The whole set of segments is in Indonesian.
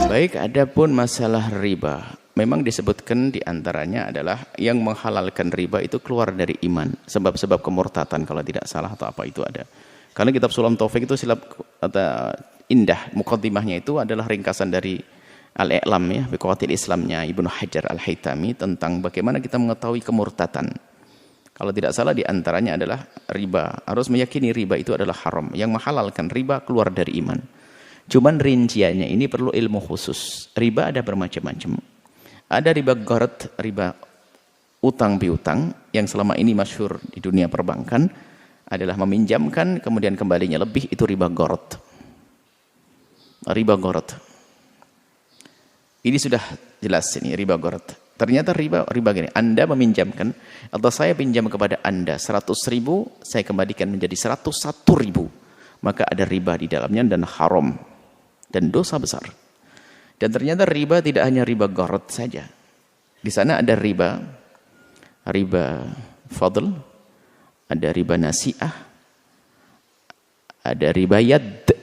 Baik, adapun masalah riba, memang disebutkan diantaranya adalah yang menghalalkan riba itu keluar dari iman, sebab-sebab kemurtatan kalau tidak salah atau apa itu ada. Karena kitab Sulam Taufik itu silap atau indah, muqaddimahnya itu adalah ringkasan dari Al-I'lam ya, biqawatil Islamnya Ibnu Hajar Al-Haytami tentang bagaimana kita mengetahui kemurtatan. Kalau tidak salah diantaranya adalah riba, harus meyakini riba itu adalah haram, yang menghalalkan riba keluar dari iman. Cuman rinciannya ini perlu ilmu khusus. Riba ada bermacam-macam. Ada riba gharat, riba utang piutang yang selama ini masyhur di dunia perbankan adalah meminjamkan kemudian kembalinya lebih, itu riba gharat. Riba gharat. Ini sudah jelas ini riba gharat. Ternyata riba gini, Anda meminjamkan atau saya pinjam kepada Anda 100.000, saya kembalikan menjadi 101.000. Maka ada riba di dalamnya dan haram dan dosa besar. Dan ternyata riba tidak hanya riba gharat saja. Di sana ada riba fadl, ada riba nasi'ah, ada riba yad.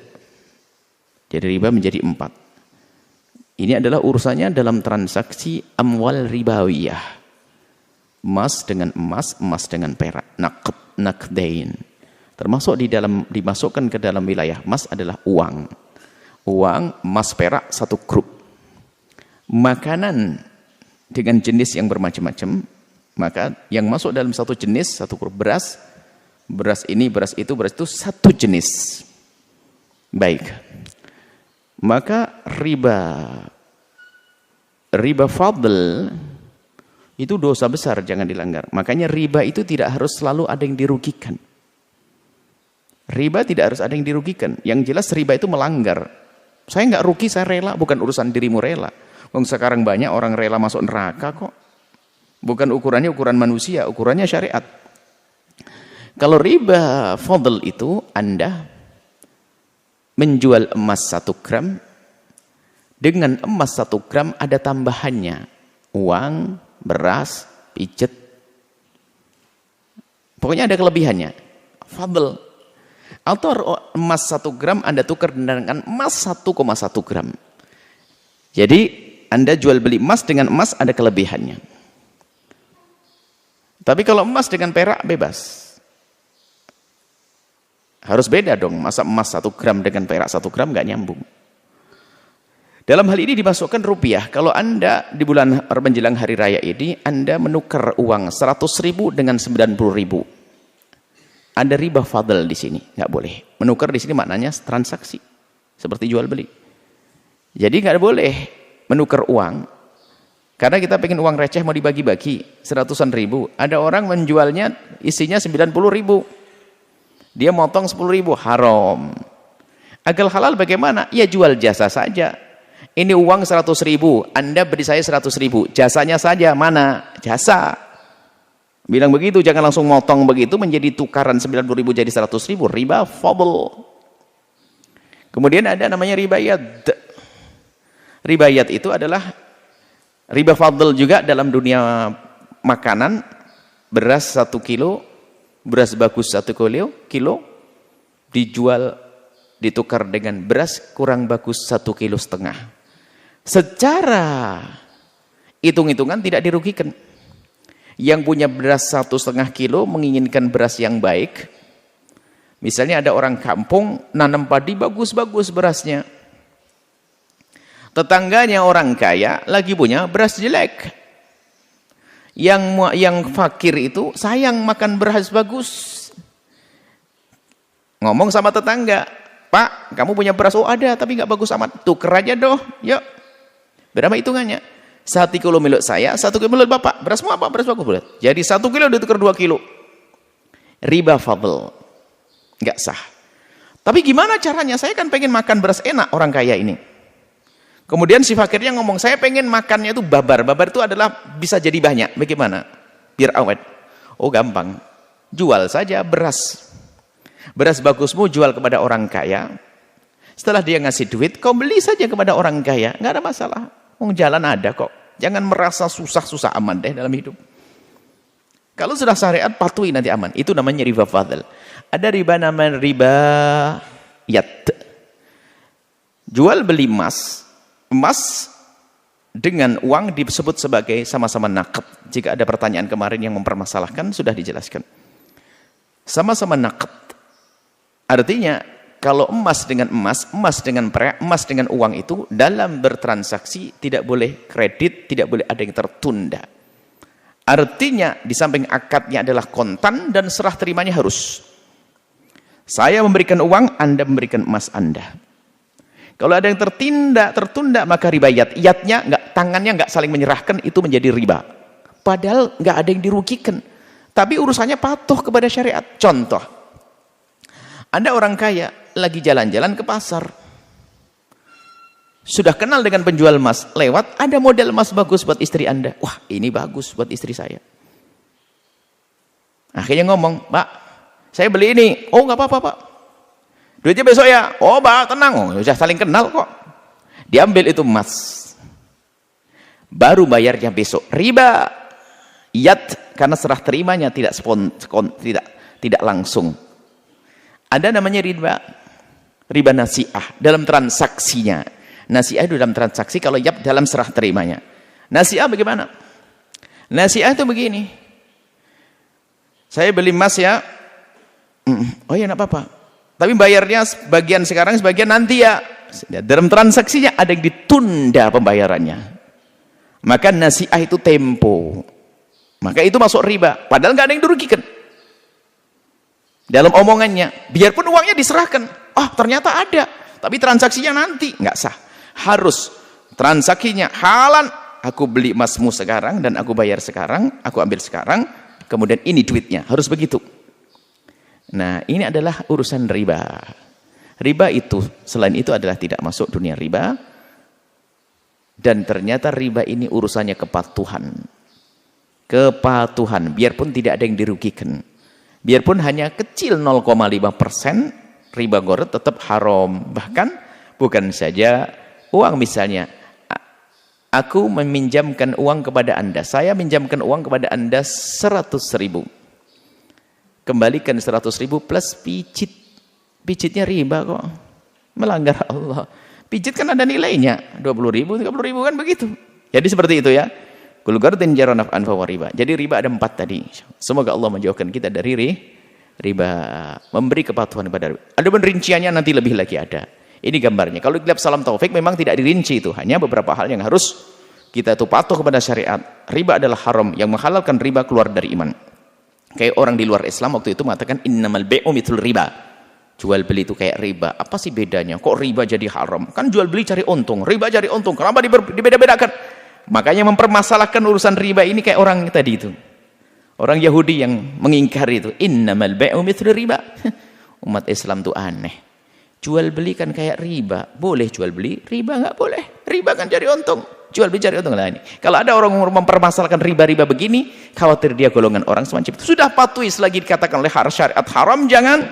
Jadi riba menjadi 4. Ini adalah urusannya dalam transaksi amwal ribawiyah. Emas dengan emas, emas dengan perak, naqdain. Termasuk dimasukkan ke dalam wilayah emas adalah uang. Uang, emas, perak, satu grup. Makanan dengan jenis yang bermacam-macam, maka yang masuk dalam satu jenis, satu grup. Beras ini, beras itu satu jenis. Baik. Maka riba fadl itu dosa besar, jangan dilanggar. Makanya riba itu tidak harus selalu ada yang dirugikan. Riba tidak harus ada yang dirugikan. Yang jelas riba itu melanggar. Saya nggak rugi, saya rela, bukan urusan dirimu rela. Sekarang banyak orang rela masuk neraka kok. Bukan ukurannya ukuran manusia, ukurannya syariat. Kalau riba fadl itu Anda menjual emas 1 gram, dengan emas 1 gram ada tambahannya. Uang, beras, pijet. Pokoknya ada kelebihannya. Fadl. Atau emas 1 gram Anda tukar dengan emas 1,1 gram. Jadi Anda jual beli emas dengan emas ada kelebihannya. Tapi kalau emas dengan perak bebas. Harus beda dong. Masa emas 1 gram dengan perak 1 gram nggak nyambung. Dalam hal ini dimasukkan rupiah. Kalau Anda di bulan menjelang hari raya ini Anda menukar uang 100.000 dengan 90.000. Ada riba fadl di sini, nggak boleh. Menukar di sini maknanya transaksi, seperti jual beli. Jadi nggak boleh menukar uang, karena kita pengen uang receh mau dibagi-bagi 100-an ribu. Ada orang menjualnya isinya 90.000, dia motong 10.000, haram. Agar halal bagaimana? Ya jual jasa saja. Ini uang 100.000, Anda beri saya 100.000, jasanya saja mana? Jasa. Bilang begitu, jangan langsung motong begitu menjadi tukaran 90.000 jadi 100.000, riba fadl. Kemudian ada namanya riba yad. Riba yad itu adalah riba fadl juga dalam dunia makanan. Beras 1 kilo, beras bagus 1 kilo, dijual, ditukar dengan beras kurang bagus 1,5 kilo. Secara hitung-hitungan tidak dirugikan. Yang punya beras 1,5 kilo menginginkan beras yang baik. Misalnya ada orang kampung nanam padi bagus-bagus berasnya. Tetangganya orang kaya lagi punya beras jelek. Yang fakir itu sayang makan beras bagus. Ngomong sama tetangga, Pak, kamu punya beras? Oh ada, tapi nggak bagus amat. Tuker aja doh, yuk. Berapa hitungannya? 1 kilo milik saya, 1 kilo milik bapak. Berasmu apa? Beras bagus. Jadi 1 kilo ditukar 2 kilo. Riba fadl. Nggak sah. Tapi gimana caranya? Saya kan pengen makan beras enak orang kaya ini. Kemudian si fakirnya ngomong, saya pengen makannya itu babar. Babar itu adalah bisa jadi banyak. Bagaimana? Biar awet. Oh gampang. Jual saja beras. Beras bagusmu jual kepada orang kaya. Setelah dia ngasih duit, kau beli saja kepada orang kaya. Nggak ada masalah. Jalan ada kok. Jangan merasa susah-susah aman deh dalam hidup. Kalau sudah syariat patuhi nanti aman. Itu namanya riba fadl. Ada riba namanya riba yad. Jual beli emas, emas dengan uang disebut sebagai sama-sama naqd. Jika ada pertanyaan kemarin yang mempermasalahkan, sudah dijelaskan. Sama-sama naqd. Artinya, kalau emas dengan emas, emas dengan perak, emas dengan uang itu, dalam bertransaksi tidak boleh kredit, tidak boleh ada yang tertunda. Artinya, di samping akadnya adalah kontan dan serah terimanya harus. Saya memberikan uang, Anda memberikan emas Anda. Kalau ada yang tertunda, maka riba yat. Yatnya, tangannya nggak saling menyerahkan, itu menjadi riba. Padahal nggak ada yang dirugikan. Tapi urusannya patuh kepada syariat. Contoh, Anda orang kaya, lagi jalan-jalan ke pasar. Sudah kenal dengan penjual emas, lewat, ada model emas bagus buat istri Anda. Wah, ini bagus buat istri saya. Akhirnya ngomong, Pak, saya beli ini. Oh, nggak apa-apa, Pak. Duitnya besok ya. Oh, Pak, tenang. Oh, sudah saling kenal kok. Diambil itu emas. Baru bayarnya besok. Riba. Yat, karena serah terimanya tidak langsung. Ada namanya riba. Riba nasi'ah dalam transaksinya. Nasi'ah itu dalam transaksi, kalau yat dalam serah terimanya. Nasi'ah bagaimana? Nasi'ah itu begini. Saya beli emas ya. Oh ya, enggak apa-apa. Tapi bayarnya sebagian sekarang, sebagian nanti ya. Dalam transaksinya ada yang ditunda pembayarannya. Maka nasi'ah itu tempo. Maka itu masuk riba. Padahal nggak ada yang dirugikan. Dalam omongannya. Biarpun uangnya diserahkan. Oh, ternyata ada. Tapi transaksinya nanti. Nggak sah. Harus transaksinya halan. Aku beli emasmu sekarang dan aku bayar sekarang. Aku ambil sekarang. Kemudian ini duitnya. Harus begitu. Nah, ini adalah urusan riba. Riba itu, selain itu adalah tidak masuk dunia riba. Dan ternyata riba ini urusannya kepatuhan. Kepatuhan, biarpun tidak ada yang dirugikan. Biarpun hanya kecil 0,5%, riba gharar tetap haram. Bahkan, bukan saja uang misalnya. Aku meminjamkan uang kepada Anda. Saya minjamkan uang kepada Anda 100.000. Kembalikan 100.000 plus pijit. Pijitnya riba kok. Melanggar Allah. Pijit kan ada nilainya. 20.000, 30.000 kan begitu. Jadi seperti itu ya. Kul gardin jara naf'an fa riba. Jadi riba ada 4 tadi. Semoga Allah menjauhkan kita dari riba. Memberi kepatuhan kepada riba. Ada rinciannya nanti lebih lagi ada. Ini gambarnya. Kalau kitab Salam Taufik memang tidak dirinci itu. Hanya beberapa hal yang harus kita itu patuh kepada syariat. Riba adalah haram. Yang menghalalkan riba keluar dari iman. Kayak orang di luar Islam waktu itu mengatakan innamal bai'u mithlur riba. Jual beli itu kayak riba. Apa sih bedanya? Kok riba jadi haram? Kan jual beli cari untung, riba cari untung. Kenapa dibeda-bedakan? Makanya mempermasalahkan urusan riba ini kayak orang tadi itu. Orang Yahudi yang mengingkari itu. Innamal bai'u mithlur riba. Umat Islam tuh aneh. Jual beli kan kayak riba. Boleh jual beli, riba nggak boleh. Riba kan cari untung. Jual beli cari untung lah ini. Kalau ada orang mempermasalahkan riba-riba begini, khawatir dia golongan orang semacam itu. Sudah patuhi selagi dikatakan oleh syariat haram, jangan.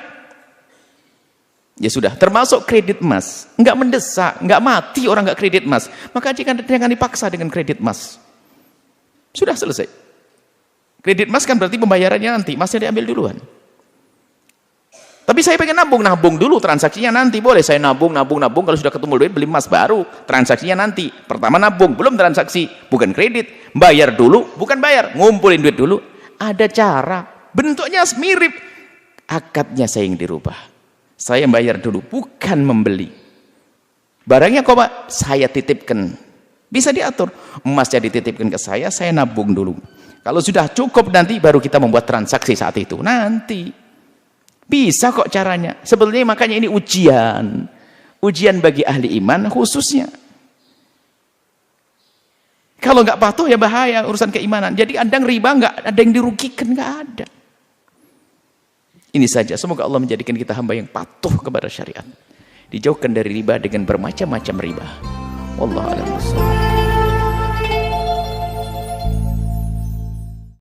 Ya sudah, termasuk kredit emas. Enggak mendesak, enggak mati orang enggak kredit emas. Maka jangan dipaksa dengan kredit emas. Sudah selesai. Kredit emas kan berarti pembayarannya nanti, emasnya diambil duluan. Tapi saya pengen nabung dulu, transaksinya nanti. Boleh saya nabung, kalau sudah ketemu duit beli emas baru, transaksinya nanti. Pertama nabung, belum transaksi, bukan kredit. Bayar dulu, bukan bayar, ngumpulin duit dulu. Ada cara, bentuknya mirip. Akadnya saya yang dirubah. Saya bayar dulu, bukan membeli. Barangnya kok Pak, saya titipkan. Bisa diatur, emasnya dititipkan ke saya nabung dulu. Kalau sudah cukup nanti baru kita membuat transaksi saat itu. Nanti. Bisa kok caranya. Sebetulnya makanya ini ujian. Ujian bagi ahli iman khususnya. Kalau nggak patuh ya bahaya urusan keimanan. Jadi kadang riba nggak ada yang dirugikan, nggak ada. Ini saja. Semoga Allah menjadikan kita hamba yang patuh kepada syariat. Dijauhkan dari riba dengan bermacam-macam riba. Wallahu a'lam.